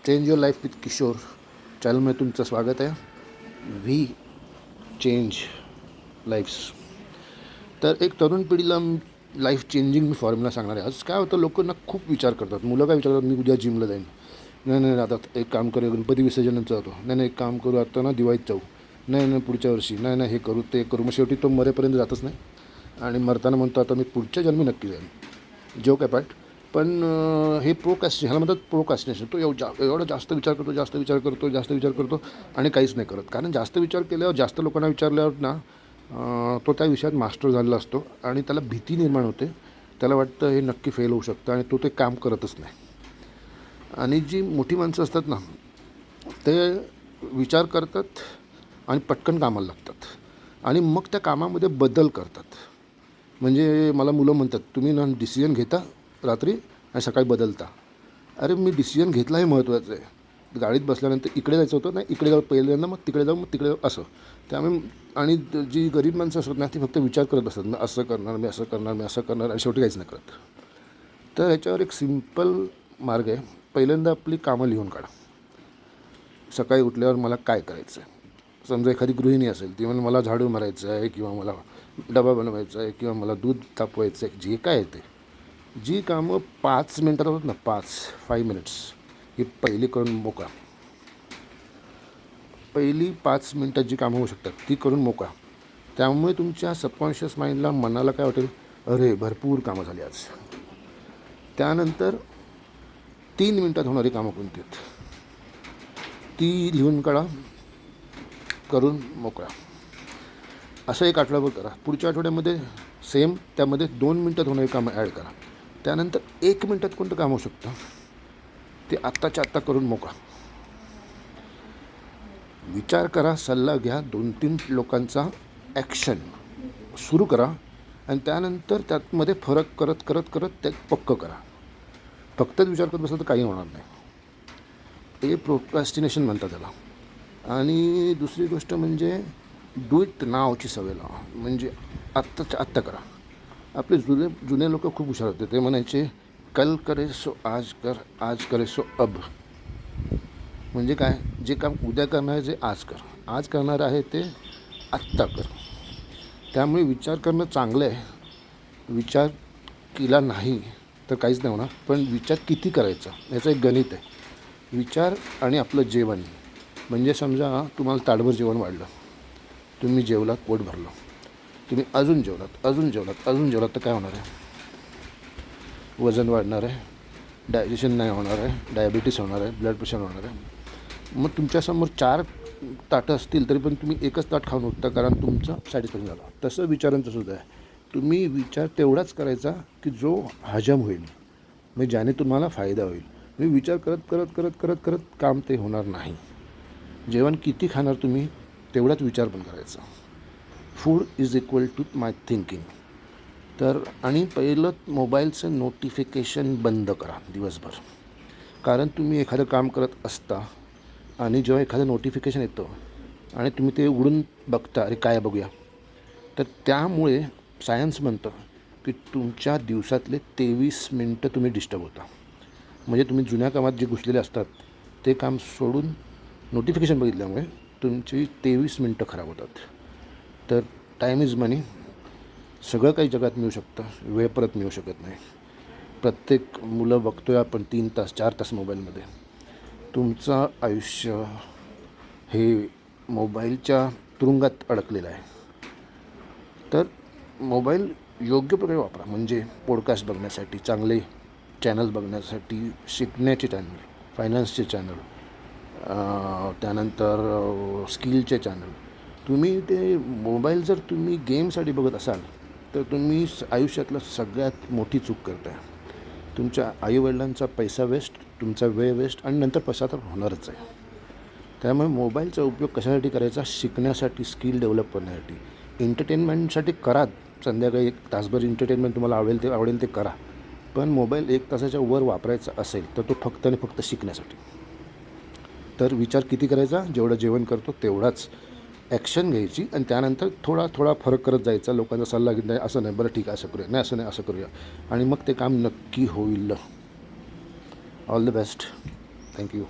Change your life with Kishore चॅनलमध्ये तुमचं स्वागत आहे. We change lives. तर एक तरुण पिढीला लाईफ चेंजिंग मी फॉर्म्युला सांगणार आहे. आज काय होतं, लोकांना खूप विचार करतात. मुलं काय विचार करतात, मी उद्या जिमला जाईन, नाही आता एक काम करू, गणपती विसर्जनाचं जातो, नाही एक काम करू, आता ना दिवाळीत जाऊ, नाही पुढच्या वर्षी, नाही हे करू ते करू. मग शेवटी तो मरेपर्यंत जातच नाही आणि मरताना म्हणतो आता मी पुढच्या जन्मी नक्की जाईन. जोक आहे पार्ट. पण हे ह्याला म्हणतात प्रोकास्टिनेशन. तो एवढा जास्त विचार करतो आणि काहीच नाही करत. कारण जास्त विचार केल्यावर, जास्त लोकांना विचारल्यावर ना तो त्या विषयात मास्टर झालेला असतो आणि त्याला भीती निर्माण होते. त्याला वाटतं हे नक्की फेल होऊ शकतं आणि तो ते काम करतच नाही. आणि जी मोठी माणसं असतात ना, ते विचार करतात आणि पटकन कामाला लागतात आणि मग त्या कामामध्ये बदल करतात. म्हणजे मला मुलं म्हणतात, तुम्ही ना डिसिजन घेता रात्री आणि सकाळी बदलता. अरे मी डिसिजन घेतला हे महत्त्वाचं आहे. गाडीत बसल्यानंतर इकडे जायचं होतं, नाही इकडे जाऊ पहिल्यांदा, मग तिकडे जाऊ असं. त्यामुळे आणि जी गरीब माणसं असतात ना, ती फक्त विचार करत असतात, मी असं करणार आणि शेवटी काहीच नाही करत. तर ह्याच्यावर एक सिम्पल मार्ग आहे. पहिल्यांदा आपली कामं लिहून काढा. सकाळी उठल्यावर मला काय करायचं आहे. समजा एखादी गृहिणी असेल, ती म्हणून मला झाडू मारायचं आहे, किंवा मला डबा बनवायचा आहे, किंवा मला दूध तापवायचं आहे, जे काय आहे ते, जी कामं 5 मिनटात होतात ना, 5 मिनिट्स, ही पहिली करून मोकळा. पहिली 5 मिनटात जी कामं होऊ शकतात ती करून मोकळा. त्यामुळे तुमच्या सबकॉन्शियस माइंडला, मनाला काय वाटेल, अरे भरपूर कामं झाली आज. त्यानंतर 3 मिनटात होणारी कामं कोणती आहेत ती लिहून काढा, करून मोकळा. असं एक आठवडाभर करा. पुढच्या आठवड्यामध्ये सेम त्यामध्ये 2 मिनटात होणारी कामं ॲड करा. त्यानंतर 1 मिनटात कोणतं काम होऊ शकतं ते आत्ताच्या आत्ता करून मोकळा. विचार करा, सल्ला घ्या, 2-3 लोकांचा ॲक्शन सुरू करा आणि त्यानंतर त्यामध्ये फरक करत ते पक्कं करा. फक्तच विचार करत बसलं तर काही होणार नाही. हे प्रोक्रॅस्टिनेशन म्हणतात त्याला. आणि दुसरी गोष्ट म्हणजे डू इट नावची सवय लावा. म्हणजे आत्ताच्या आत्ता करा. आपले जुने लोक खूप हुशार होते. ते म्हणायचे, कल करे सो आज कर, आज करे सो अब. म्हणजे काय, जे काम उद्या करणार आहे ते आज कर, आज करणार आहे ते आत्ता कर. त्यामुळे विचार करणं चांगलं आहे. विचार केला नाही तर काहीच नाही होणार, पण विचार किती करायचा याचं एक गणित आहे. विचार आणि आपलं जेवण. म्हणजे समजा तुम्हाला ताटभर जेवण वाढलं, तुम्ही जेवलात, पोट भरलं, तुम्ही अजून जेवलात तर काय होणार आहे, वजन वाढणार आहे, डायजेशन नाही होणार आहे, डायबिटीस होणार आहे, ब्लड प्रेशर होणार आहे. मग तुमच्यासमोर 4 ताटं असतील तरी पण तुम्ही एकच ताट खाऊन उठता, कारण तुमचं सॅटिस्फॅक्शन झालं. तसं विचारांचं सुद्धा आहे. तुम्ही विचार तेवढाच करायचा की जो हजम होईल, म्हणजे ज्याने तुम्हाला फायदा होईल. तुम्ही विचार करत काम ते होणार नाही. जेवण किती खाणार तुम्ही तेवढाच विचार पण करायचा. Food is equal to my thinking. तर आणि पहिलं मोबाईलचं नोटिफिकेशन बंद करा दिवसभर. कारण तुम्ही एखादं काम करत असता आणि जेव्हा एखादं नोटिफिकेशन येतं आणि तुम्ही ते उघडून बघता, अरे काय बघूया, तर त्यामुळे सायन्स म्हणतं की तुमच्या दिवसातले 23 मिनटं तुम्ही डिस्टर्ब होता. म्हणजे तुम्ही जुन्या कामात जे घुसलेले असतात ते काम सोडून नोटिफिकेशन बघितल्यामुळे तुमची 23 मिनटं खराब होतात. तर टाईम इज मनी. सगळं काही जगात मिळू शकतं, वेळ परत मिळू शकत नाही. प्रत्येक मुलं बघतो आहे आपण 3 तास 4 तास मोबाईलमध्ये. तुमचं आयुष्य हे मोबाईलच्या तुरुंगात अडकलेलं आहे. तर मोबाईल योग्य प्रकारे वापरा. म्हणजे पॉडकास्ट बघण्यासाठी, चांगले चॅनल बघण्यासाठी, शिकण्याचे चॅनल, फायनान्सचे चॅनल, त्यानंतर स्किलचे चॅनल. तुम्ही ते मोबाईल जर तुम्ही गेमसाठी बघत असाल तर तुम्ही आयुष्यातलं सगळ्यात मोठी चूक करताय. तुमच्या आईवडिलांचा पैसा वेस्ट, तुमचा वेळ वेस्ट आणि नंतर पश्चाताप होणारच आहे. त्यामुळे मोबाईलचा उपयोग कशासाठी करायचा, शिकण्यासाठी, स्किल डेव्हलप करण्यासाठी. एंटरटेनमेंटसाठी करा. संध्याकाळी 1 तासभर एंटरटेनमेंट तुम्हाला आवडेल ते करा. पण मोबाईल 1 तासाच्या वर वापरायचा असेल तर तो फक्त आणि फक्त शिकण्यासाठी. तर विचार किती करायचा, जेवढं जेवण करतो तेवढाच ॲक्शन घ्यायची आणि त्यानंतर थोडा फरक करत जायचा. लोकांचा सल्ला घेत नाही, असं नाही, बरं ठीक आहे असं करूया, नाही असं नाही असं करूया, आणि मग ते काम नक्की होईल. All the best. थँक्यू.